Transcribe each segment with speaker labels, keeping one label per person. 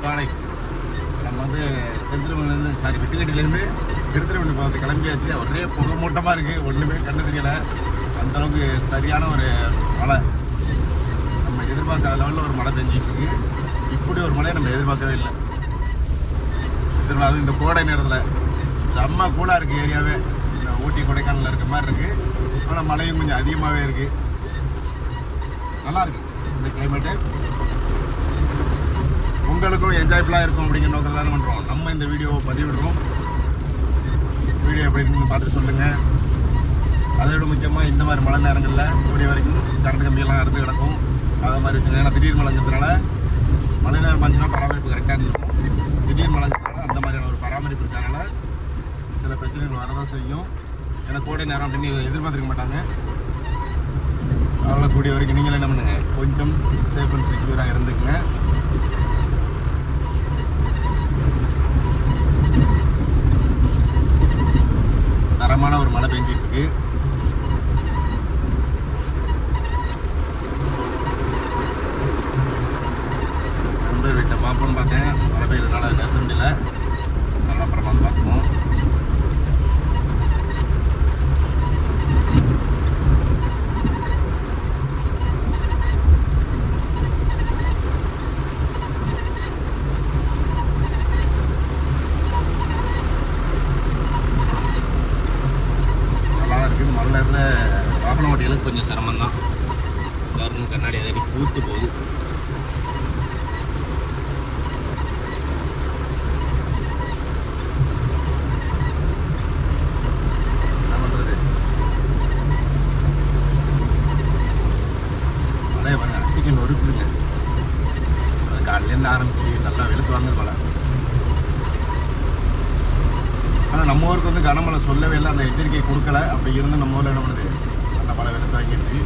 Speaker 1: காலை நம்ம வந்து வெட்டுக்கட்டிலேருந்து திருத்திருவண்ணி போகிறது கிளம்பியாச்சு. ஒரே புகை மூட்டமாக இருக்குது, ஒன்றுமே கண்டு தெரியலை. அந்தளவுக்கு சரியான ஒரு மழை, நம்ம எதிர்பார்க்காத லெவலில் ஒரு மழை பெஞ்சிட்டு இருக்கு. இப்படி ஒரு மழையை நம்ம எதிர்பார்க்கவே இல்லை. அது இந்த கோடை நேரத்தில் செம்ம கூலாக இருக்குது ஏரியாவே. ஊட்டி கொடைக்கானலில் இருக்க மாதிரி இருக்குது. ஆனால் மழையும் கொஞ்சம் அதிகமாகவே இருக்குது. நல்லாயிருக்கு இந்த கிளைமேட்டு. உங்களுக்கும் என்ஜாய்ஃபுல்லாக இருக்கும் அப்படிங்கிற நோக்கத்தில் தானே பண்ணுறோம். நம்ம இந்த வீடியோவை பதிவிடுறோம். வீடியோ எப்படி இருக்குன்னு பார்த்துட்டு சொல்லுங்கள். அதை விட முக்கியமாக இந்த மாதிரி மழை நேரங்களில் கூடிய வரைக்கும் கரண்ட் கம்பியெல்லாம் அடுத்து கிடக்கும். அதை மாதிரி விஷயம். ஏன்னா திடீர் மழைங்கிறதுனால மழை நேரம் பார்த்திங்கன்னா பராமரிப்பு கரெக்டாக இருக்கும். திடீர் மழைங்கிறதுனால அந்த மாதிரியான ஒரு பராமரிப்பு இருக்கிறதுனால சில பிரச்சனைகள் வரதான் செய்யும். ஏன்னா கோடை நேரம் அப்படின்னு எதிர்பார்த்துருக்க மாட்டாங்க. அவ்வளோ கூடிய வரைக்கும் நீங்களும் என்ன பண்ணுங்கள், கொஞ்சம் சேஃப் அண்ட் செக்யூராக இருந்துக்குங்க. தரமான ஒரு மழை பெஞ்சிட்ருக்கு. நண்பர் வீட்டை பார்ப்போன்னு பார்த்தேன். மழை பெய்யறதுனால நிறுத்த முடியல. நல்லா அப்புறமா பார்ப்போம். மழை நேரத்தில் வாகன ஓட்டிகளுக்கு கொஞ்சம் சிரமம் தான். எல்லாருக்கும் கண்ணாடி அடி பூத்து போகுது. என்ன பண்ணுறது, மழையை பாருங்க அடிக்க நொறுக்குதுங்க. அது காலையிலேருந்து ஆரம்பிச்சு நல்லா வெளுத்து வாங்குது மழை. ஆனால் நம்ம ஊருக்கு வந்து கனமழை சொல்லவே இல்லை, அந்த எச்சரிக்கை கொடுக்கல. அப்படி இருந்து நம்ம ஊரில் என்ன பண்ணுது, அந்த மழை வெளுத்து வாங்கிடுச்சு.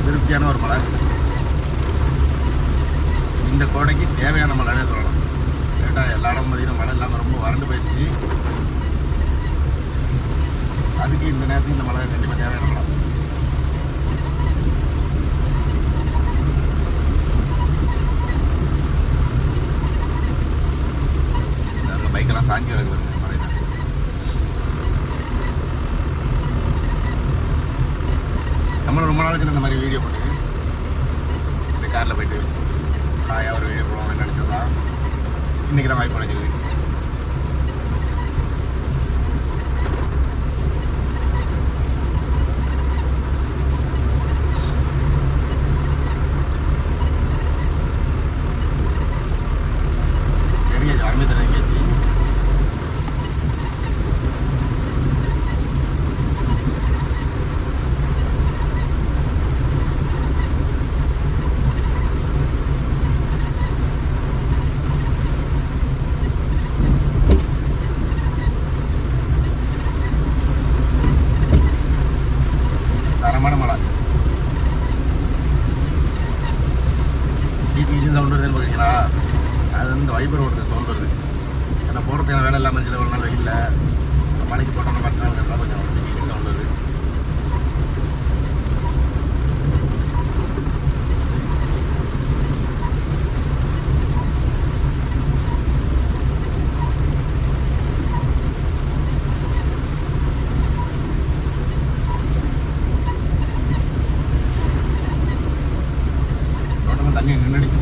Speaker 1: திருப்தியான ஒரு மழை, இந்த கோடைக்கு தேவையான மழைனே சொல்லலாம். கேட்டால் எல்லா இடம் பார்த்தீங்கன்னா மழை இல்லாமல் ரொம்ப வறண்டு போயிடுச்சு. அதுக்கு இந்த நேரத்துக்கு இந்த மழை கண்டிப்பாக தேவையான மழை. அந்த பைக்கெல்லாம் சாஞ்சி கிடக்குது மழை. நம்மளும் ரொம்ப நாளைக்கு இந்த மாதிரி வீடியோ போட்டு இந்த காரில் போய்ட்டு ஹாயாக ஒரு வீடியோ போடுவோம்னு நினச்சதான் இன்றைக்கி தான் வாய்ப்பு கிடைச்சிது. சரியா யாருமே தெரிஞ்சிச்சு. தரமான மழை. டிபிஜின் சவுண்ட் வருதுன்னு பார்த்தீங்களா, அது வந்து வைபர் ஓடுறது சவுண்ட் வருது. ஏன்னா போடுறதுக்கான வேலை இல்லாமல் சில ஒரு நாள் வெயில்ல மழைக்கு போட்டோம்னா ஃபஸ்ட் நாளுக்கு கொஞ்சம் டிபிஜின் சவுண்ட் வருது. தண்ணி நின்றுடுச்சு.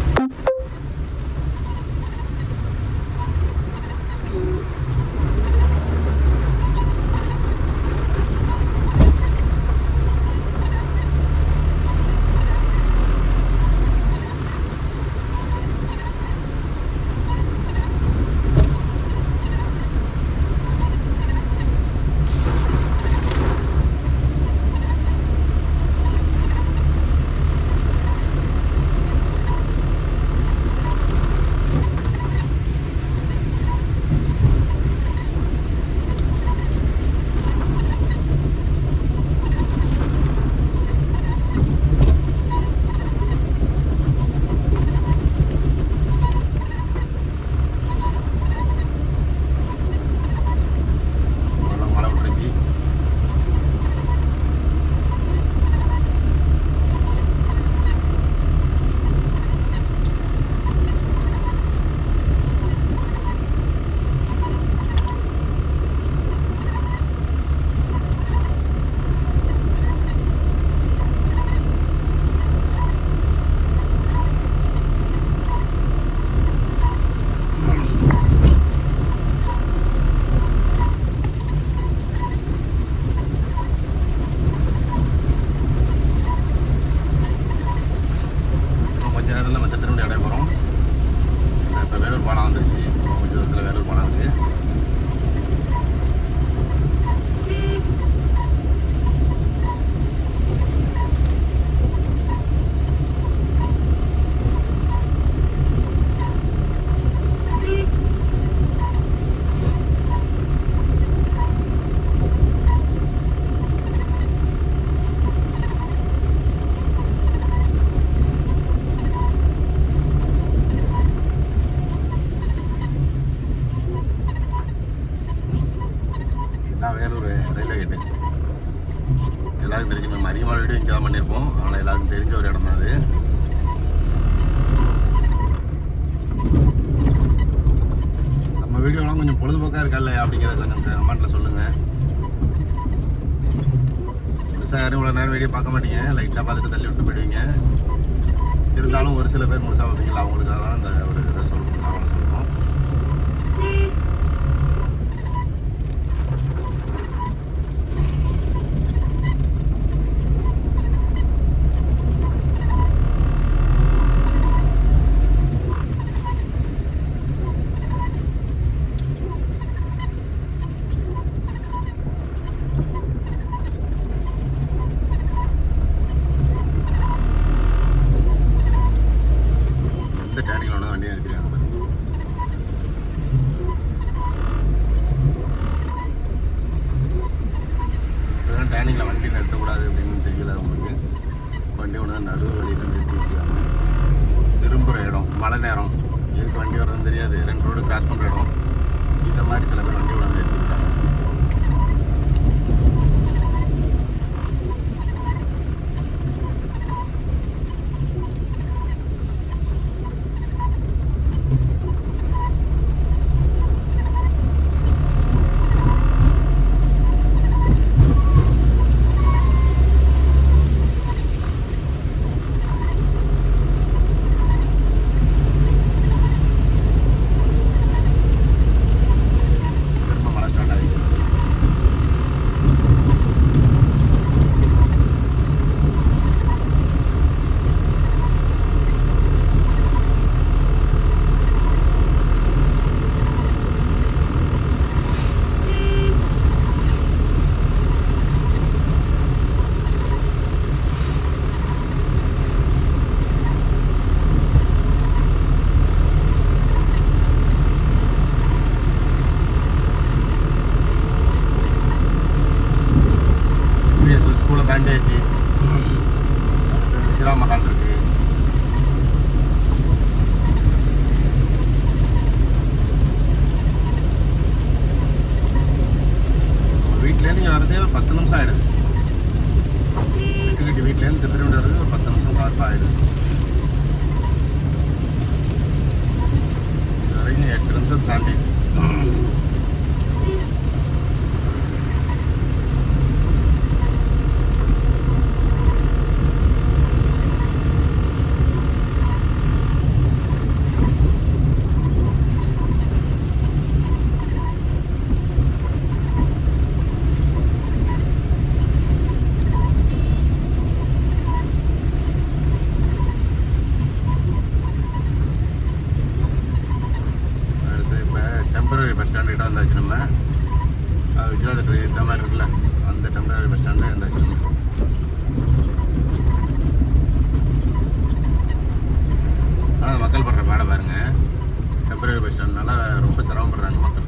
Speaker 1: மலையனூர் ரயில்வே கேட்டு. எல்லாருக்கும் தெரிஞ்சு நம்ம அதிகமான வீடியோ இங்கே தான் பண்ணியிருப்போம். ஆனால் எல்லாருக்கும் தெரிஞ்ச ஒரு இடம் தான் அது. நம்ம வீடியோலாம் கொஞ்சம் பொழுதுபோக்காக இருக்கா இல்லையா அப்படிங்கிறத கொஞ்சம் கமெண்ட்டில் சொல்லுங்கள். முழுசாக யாரும் இவ்வளோ நேரம் வீடியோ பார்க்க மாட்டீங்க, லைட்டாக பார்த்துட்டு தள்ளி விட்டு போயிடுவீங்க. இருந்தாலும் ஒரு சில பேர் முழுசாக பார்ப்பீங்களா, அவங்களுக்காக தான் இந்த ஒரு இதை சொல்லணும், அவனை சொல்லணும். டேனிங்கில் வண்டி நிறுத்தக்கூடாது அப்படின்னு தெரியல அவங்களுக்கு. வண்டி ஒன்று நடு வழியில் நிறுத்தி வச்சுக்காங்க. திரும்புகிற இடம், மழை நேரம், எதுக்கு வண்டி வரதுன்னு தெரியாது, 2 ரோடு கிராஸ் பண்ணுற இடம். இந்த மாதிரி சில பேர் வண்டி ஒன்று நிறுத்தி விட்டாங்க. ஸ்கூலை தாண்டியாச்சு. விசிரா மகால் இருக்கு. வீட்டிலேருந்து இங்கே வரதே ஒரு 10 நிமிஷம் ஆகிடுது. வீட்டிலேருந்து திருப்பி வரது ஒரு 10 நிமிஷம் ஷார்ப்பாக ஆகிடுது. இது வரைக்கும் 8 நிமிஷம் தாண்டிடுச்சு. டெம்பரரி பஸ் ஸ்டாண்ட் கிட்ட வந்தாச்சு. நம்ம விஜயநாத இந்த மாதிரி இருக்குல்ல, அந்த டெம்பரரி பஸ் ஸ்டாண்டில் இருந்தாச்சு. ஆனால் மக்கள் படுற பாட பாருங்க. டெம்பரரி பஸ் ஸ்டாண்ட்னால ரொம்ப சிரமப்படுறாங்க மக்கள்.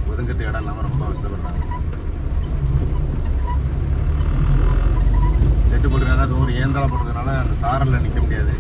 Speaker 1: ஒதுங்கிறதுக்கு இடம் இல்லாமல் ரொம்ப அவசரப்படுறாங்க. செட்டு போட்டுருக்காங்க, அது ஒரு ஏந்தலை போட்டதுனால அந்த சாரலில் நிற்க முடியாது.